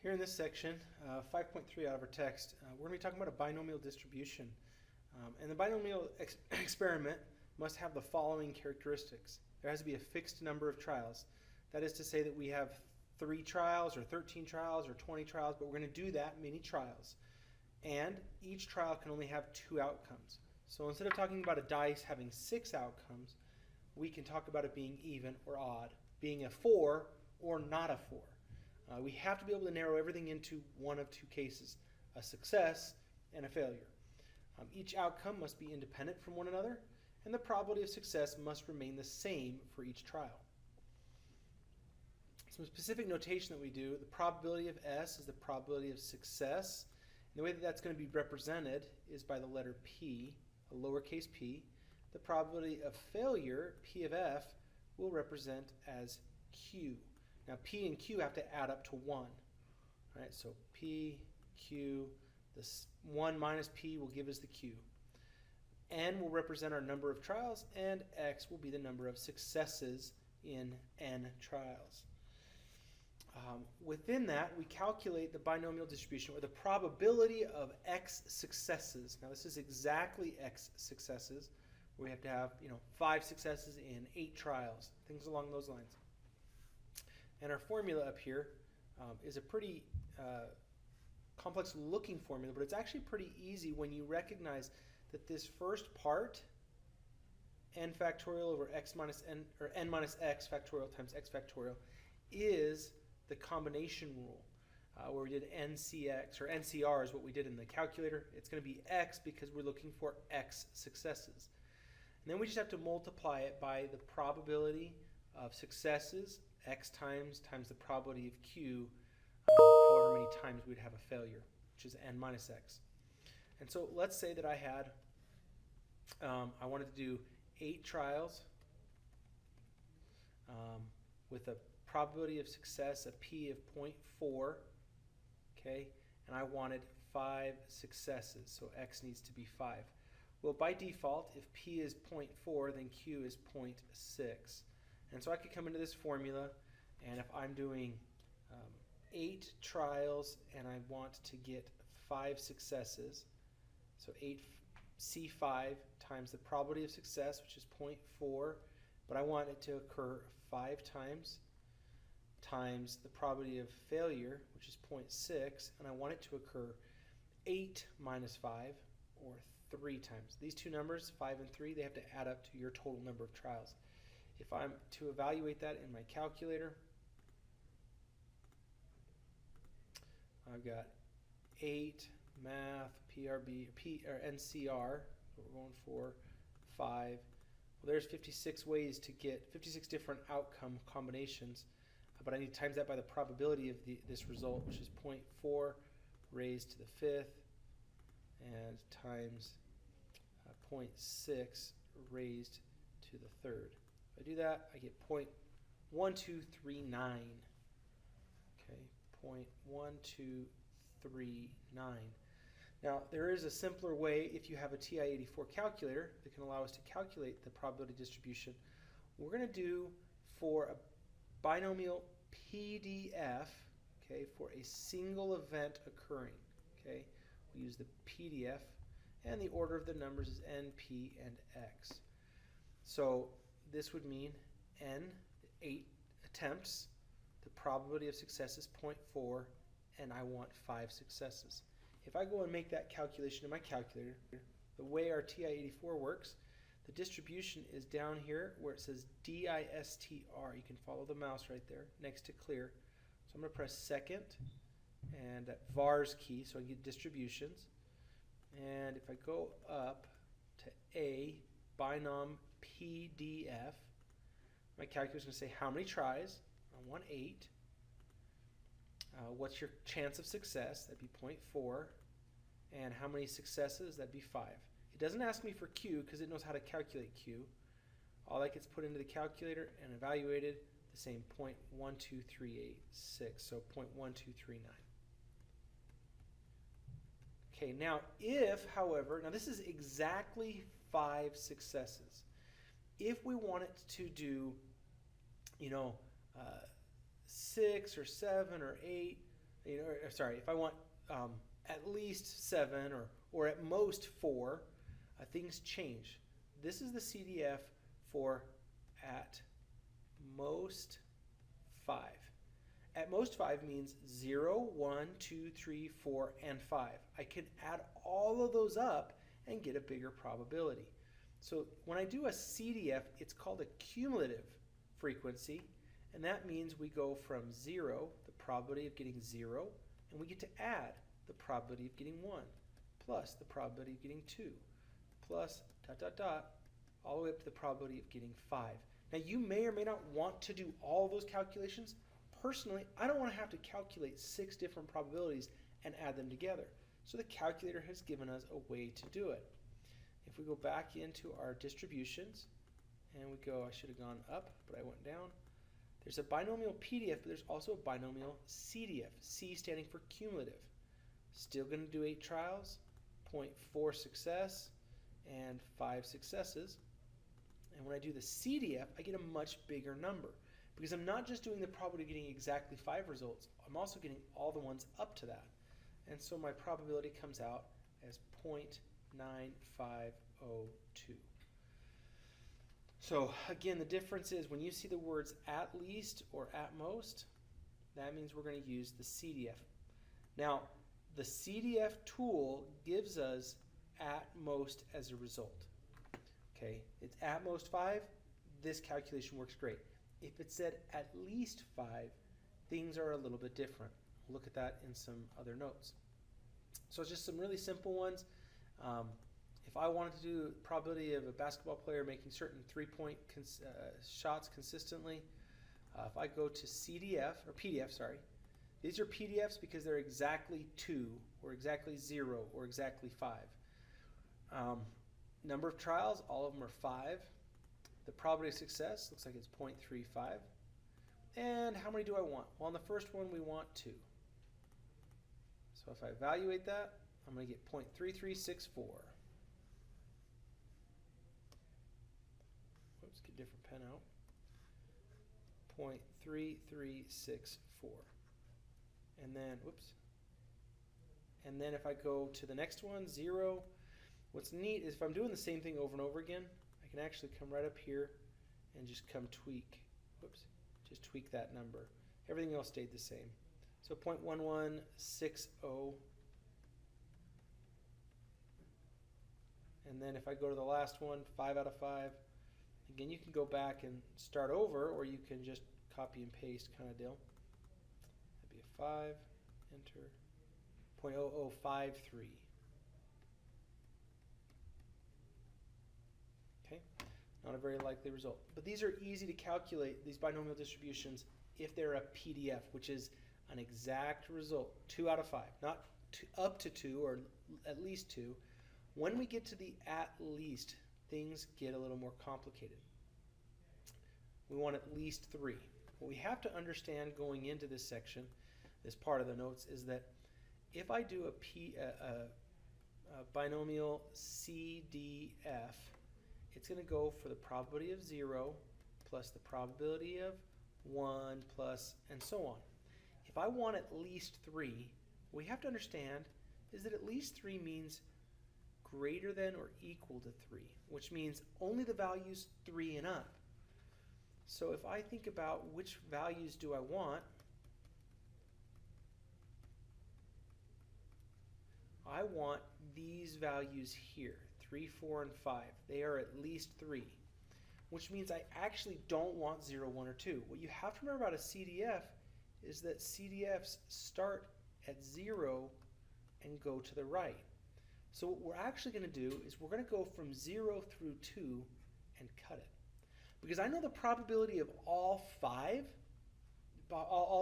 Here in this section, 5.3 out of our text, we're going to be talking about a binomial distribution. And the binomial experiment must have the following characteristics. There has to be a fixed number of trials. That is to say that we have 3 trials or 13 trials or 20 trials, but we're going to do that many trials. And each trial can only have 2 outcomes. So instead of talking about a dice having 6 outcomes, we can talk about it being even or odd, being a 4 or not a 4. We have to be able to narrow everything into one of 2 cases, a success and a failure. Each outcome must be independent from one another, and the probability of success must remain the same for each trial. Some specific notation that we do, the probability of S is the probability of success. And the way that that's going to be represented is by the letter P, a lowercase p. The probability of failure, P of F, will represent as Q. Now P and Q have to add up to 1. Right, so P, Q, this 1 minus P will give us the Q. N will represent our number of trials, and X will be the number of successes in N trials. Within that, we calculate the binomial distribution, or the probability of X successes. Now this is exactly X successes. We have to have 5 successes in 8 trials, things along those lines. And our formula up here is a pretty complex looking formula, but it's actually pretty easy when you recognize that this first part, n factorial over x minus n, or n minus x factorial times x factorial, is the combination rule, where we did NCX, or NCR is what we did in the calculator. It's going to be x because we're looking for x successes. And then we just have to multiply it by the probability of successes, x times the probability of q, however many times we'd have a failure, which is n minus x. And so let's say that I had, I wanted to do 8 trials with a probability of success of p of 0.4, okay, and I wanted 5 successes, so x needs to be 5. Well, by default, if p is 0.4, then q is 0.6. And so I could come into this formula, and if I'm doing 8 trials and I want to get 5 successes, so 8C5 times the probability of success, which is 0.4, but I want it to occur 5 times the probability of failure, which is 0.6, and I want it to occur 8 minus 5, or 3 times. These two numbers, 5 and 3, they have to add up to your total number of trials. If I'm to evaluate that in my calculator, I've got 8 math, PRB, or NCR, what we're going for, 5. Well, there's 56 ways to get 56 different outcome combinations, but I need to times that by the probability of this result, which is 0.4 raised to the 5th, and times 0.6 raised to the 3rd. If I do that, I get 0.1239. Okay, 0.1239. Now, there is a simpler way if you have a TI-84 calculator that can allow us to calculate the probability distribution. We're going to do for a binomial PDF, okay, for a single event occurring. Okay, we use the PDF, and the order of the numbers is n, p, and x. So this would mean n, 8 attempts, the probability of success is 0.4, and I want 5 successes. If I go and make that calculation in my calculator, the way our TI-84 works, the distribution is down here where it says DISTR. You can follow the mouse right there next to clear. So I'm going to press second and that VARS key so I get distributions. And if I go up to A, binom PDF, my calculator is going to say how many tries. I want 8. What's your chance of success? That'd be 0.4. And how many successes? That'd be 5. It doesn't ask me for Q because it knows how to calculate Q. All that gets put into the calculator and evaluated the same 0.12386, so 0.1239. Okay, now if, however, now this is exactly 5 successes. If we want it to do, 6 or 7 or 8, sorry, if I want at least 7 or at most 4, things change. This is the CDF for at most 5. At most 5 means 0, 1, 2, 3, 4, and 5. I can add all of those up and get a bigger probability. So when I do a CDF, it's called a cumulative frequency, and that means we go from 0, the probability of getting 0, and we get to add the probability of getting 1, plus the probability of getting 2, plus dot, dot, dot, all the way up to the probability of getting 5. Now you may or may not want to do all those calculations. Personally, I don't want to have to calculate 6 different probabilities and add them together. So the calculator has given us a way to do it. If we go back into our distributions and we go, I should have gone up, but I went down. There's a binomial PDF, but there's also a binomial CDF, C standing for cumulative. Still going to do 8 trials, 0.4 success, and 5 successes. And when I do the CDF, I get a much bigger number because I'm not just doing the probability of getting exactly 5 results, I'm also getting all the ones up to that. And so my probability comes out as 0.9502. So again, the difference is when you see the words at least or at most, that means we're going to use the CDF. Now, the CDF tool gives us at most as a result. Okay, it's at most 5, this calculation works great. If it said at least 5, things are a little bit different. We'll look at that in some other notes. So it's just some really simple ones. If I wanted to do the probability of a basketball player making certain 3-point shots consistently, if I go to CDF, or PDF, sorry, these are PDFs because they're exactly 2, or exactly 0, or exactly 5. Number of trials, all of them are 5. The probability of success looks like it's 0.35. And how many do I want? Well, on the first one, we want 2. So if I evaluate that, I'm going to get 0.3364. Whoops, get a different pen out. 0.3364. And then, whoops. And then if I go to the next one, 0, what's neat is if I'm doing the same thing over and over again, I can actually come right up here and just come tweak. Whoops, just tweak that number. Everything else stayed the same. So 0.1160. And then if I go to the last one, 5 out of 5. Again, you can go back and start over, or you can just copy and paste kind of deal. That'd be a 5, enter, 0.0053. Okay, not a very likely result. But these are easy to calculate, these binomial distributions, if they're a PDF, which is an exact result, 2 out of 5, not up to 2 or at least 2. When we get to the at least, things get a little more complicated. We want at least 3. What we have to understand going into this section, this part of the notes, is that if I do a binomial CDF, it's going to go for the probability of 0 plus the probability of 1 plus and so on. If I want at least 3, what we have to understand is that at least 3 means greater than or equal to 3, which means only the values 3 and up. So if I think about which values do I want, I want these values here, 3, 4, and 5. They are at least 3, which means I actually don't want 0, 1, or 2. What you have to remember about a CDF is that CDFs start at 0 and go to the right. So what we're actually going to do is we're going to go from 0 through 2 and cut it. Because I know the probability of all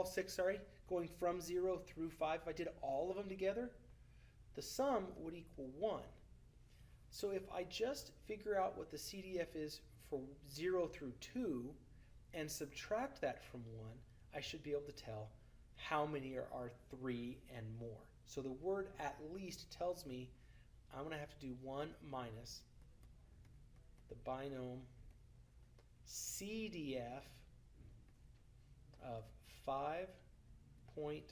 6, going from 0 through 5, if I did all of them together, the sum would equal 1. So if I just figure out what the CDF is for 0 through 2 and subtract that from 1, I should be able to tell how many are 3 and more. So the word at least tells me I'm going to have to do 1 minus the binom CDF of 5.3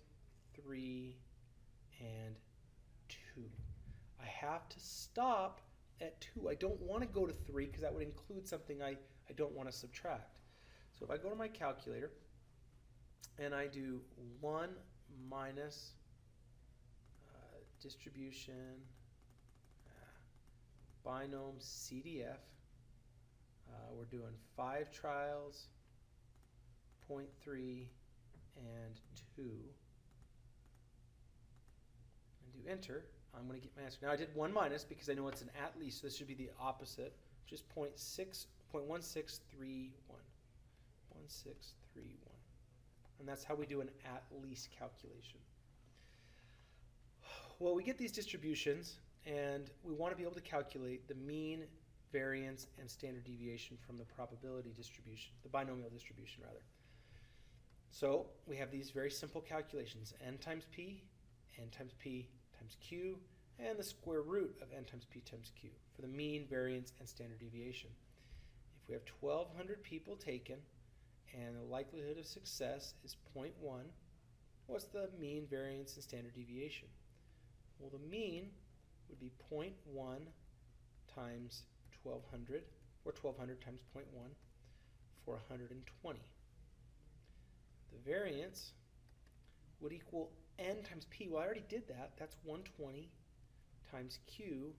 3, and 2. I have to stop at 2. I don't want to go to 3 because that would include something I don't want to subtract. So if I go to my calculator and I do 1 minus distribution binom CDF, we're doing 5 trials, 0.3, and 2, and do enter, I'm going to get my answer. Now I did 1 minus because I know it's an at least, so this should be the opposite, which is 0.1631. 1631. And that's how we do an at least calculation. Well, we get these distributions, and we want to be able to calculate the mean, variance, and standard deviation from the probability distribution, the binomial distribution rather. So we have these very simple calculations, n times p times q, and the square root of n times p times q for the mean, variance, and standard deviation. If we have 1,200 people taken and the likelihood of success is 0.1, what's the mean, variance, and standard deviation? Well, the mean would be 0.1 times 1,200, or 1,200 times 0.1 for 120. The variance would equal n times p. Well, I already did that. That's 120 times q,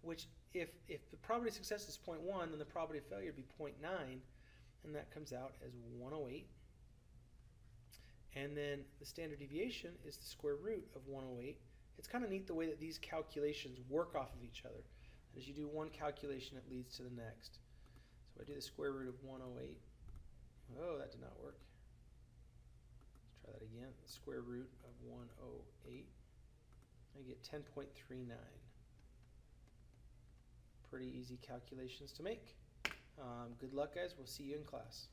which if the probability of success is 0.1, then the probability of failure would be 0.9, and that comes out as 108. And then the standard deviation is the square root of 108. It's kind of neat the way that these calculations work off of each other. As you do one calculation, it leads to the next. So I do the square root of 108. Oh, that did not work. Let's try that again. The square root of 108. I get 10.39. Pretty easy calculations to make. Good luck, guys. We'll see you in class.